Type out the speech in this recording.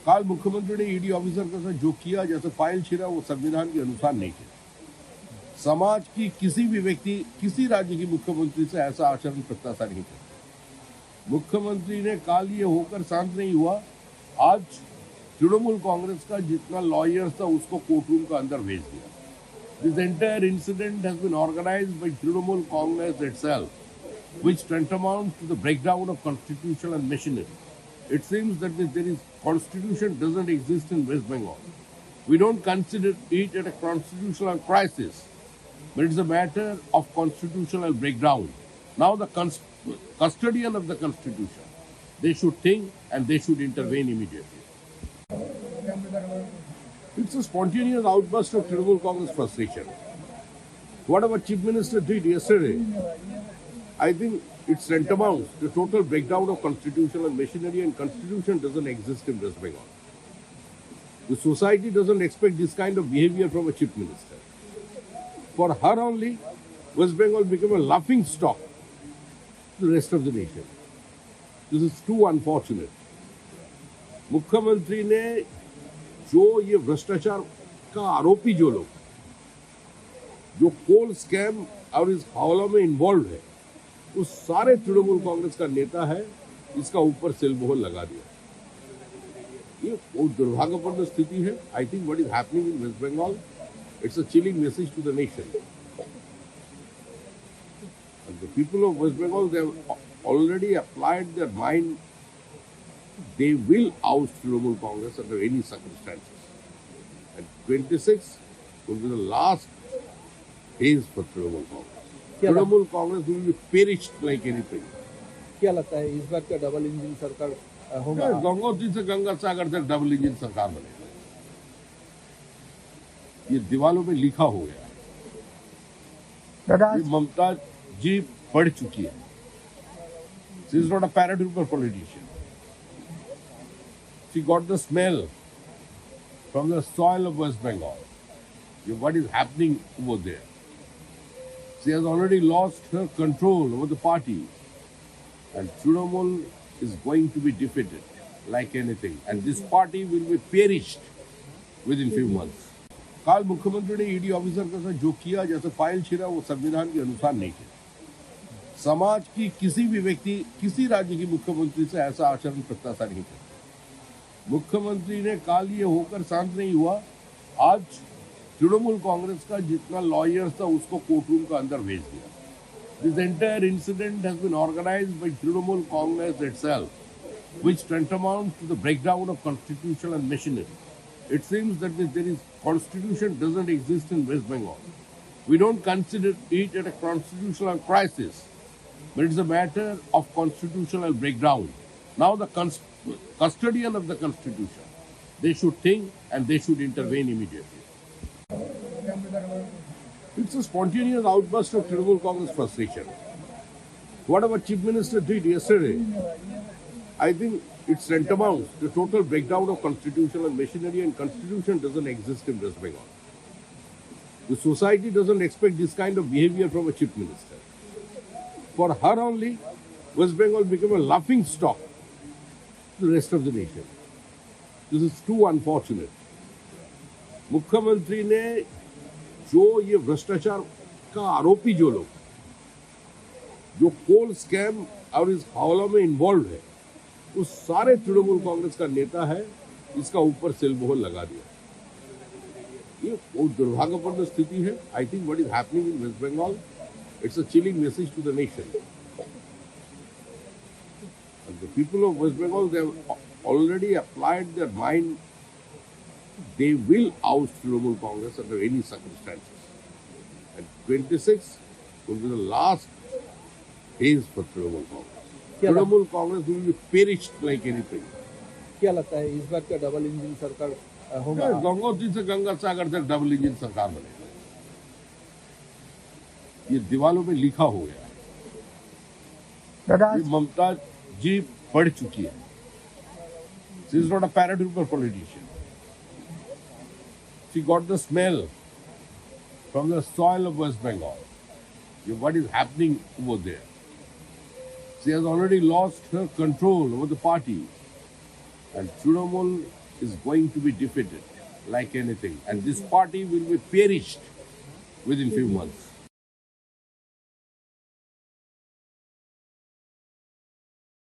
काल मुख्यमंत्री ने ईडी ऑफिसर के साथ जो किया, जैसे फाइल छीना, वो संविधान के अनुसार नहीं किया। समाज की किसी भी व्यक्ति, किसी राज्य की मुख्यमंत्री से ऐसा आचरण प्रत्याशा नहीं करता। मुख्यमंत्री ने काल ये होकर शांत नहीं हुआ। आज तृणमूल कांग्रेस का जितना लॉयर्स था उसको कोर्ट रूम का अंदर भेज दिया। This entire incident has been organised by Trinamool Congress itself, which tantamounts to the breakdown of constitutional machinery. It seems that there is constitution doesn't exist in West Bengal. We don't consider it a constitutional crisis, but it's a matter of constitutional breakdown. Now the custodian of the constitution, they should think and they should intervene immediately. It's a spontaneous outburst of Trinamool Congress frustration. What our Chief Minister did yesterday, I think it tantamounts to total breakdown of constitutional machinery, and constitution doesn't exist in West Bengal. The society doesn't expect this kind of behavior from a chief minister. For her only, West Bengal became a laughing stock to the rest of the nation. This is too unfortunate. मुख्यमंत्री ने जो ये भ्रष्टाचार का आरोपी जो लोग, जो कोल स्कैम और इस हवाला में इन्वॉल्व है, उस सारे तृणमूल कांग्रेस का नेता है, इसका ऊपर सेलमोहर लगा दिया। ये बहुत दुर्भाग्यपूर्ण स्थिति है। I think what is happening in West Bengal, it's a chilling message to the nation. The people of West Bengal, they have already applied their mind, they will oust Trinamool Congress under any circumstances. And 26 will be the last phase for Trinamool Congress. Trinamool Congress will be perished like anything. क्या लगता है इस बार का double engine सरकार होगा? गंगोत्री से गंगा सागर तक double engine सरकार बनेगा। ये दीवालों में लिखा हो गया है। ममता जी पढ़ चुकी है। She is not a paratrooper politician. She got the smell from the soil of West Bengal. What is happening over there? She has already lost her control over the party, and Trinamool is going to be defeated like anything, and this party will be perished within few months. काल मुख्यमंत्री ने ED officer के साथ जो किया, जैसे file छीना, वो संविधान के अनुसार नहीं किया। समाज की किसी भी व्यक्ति, किसी राज्य की मुख्यमंत्री से ऐसा आचरण प्रत्याशा नहीं करता। मुख्यमंत्री ने काल ये होकर शांत नहीं हुआ। आज तृणमूल कांग्रेस का जितना लॉयर्स था उसको कोर्ट रूम का अंदर भेज दिया। This entire incident has been organised by Trinamool Congress itself, which tantamounts to the breakdown of constitutional machinery. It seems that there is constitution doesn't exist in West Bengal. We don't consider it a constitutional crisis, but it's a matter of constitutional breakdown. Now the custodian of the constitution, they should think and they should intervene immediately. It's a spontaneous outburst of Trinamool Congress frustration. What our chief minister did yesterday, I think it tantamounts to total breakdown of constitutional machinery, and constitution doesn't exist in West Bengal. The society doesn't expect this kind of behavior from a chief minister. For her only, West Bengal became a laughing stock to the rest of the nation. This is too unfortunate. मुख्यमंत्री ने जो ये भ्रष्टाचार का आरोपी जो लोग, जो कोल स्कैम और इस हवाला में इन्वॉल्व है, उस सारे तृणमूल कांग्रेस का नेता है, इसका ऊपर सेलमोहर लगा दिया। ये बहुत दुर्भाग्यपूर्ण स्थिति है। I think what is happening in West Bengal, it's a chilling message to the nation. The people of West Bengal, they have already applied their mind, they will oust Trinamool Congress under any circumstances. And 26 will be the last phase for Trinamool Congress. Trinamool Congress will be perished like anything. क्या लगता है इस बार का double engine सरकार होगा? गंगोत्री से गंगा सागर तक double engine सरकार बनेगा। ये दीवालों में लिखा हो गया है। ममता जी पढ़ चुकी है। She is not a paratrooper politician. She got the smell from the soil of West Bengal. What is happening over there? She has already lost her control over the party, and Trinamool is going to be defeated like anything. And this party will be perished within few months.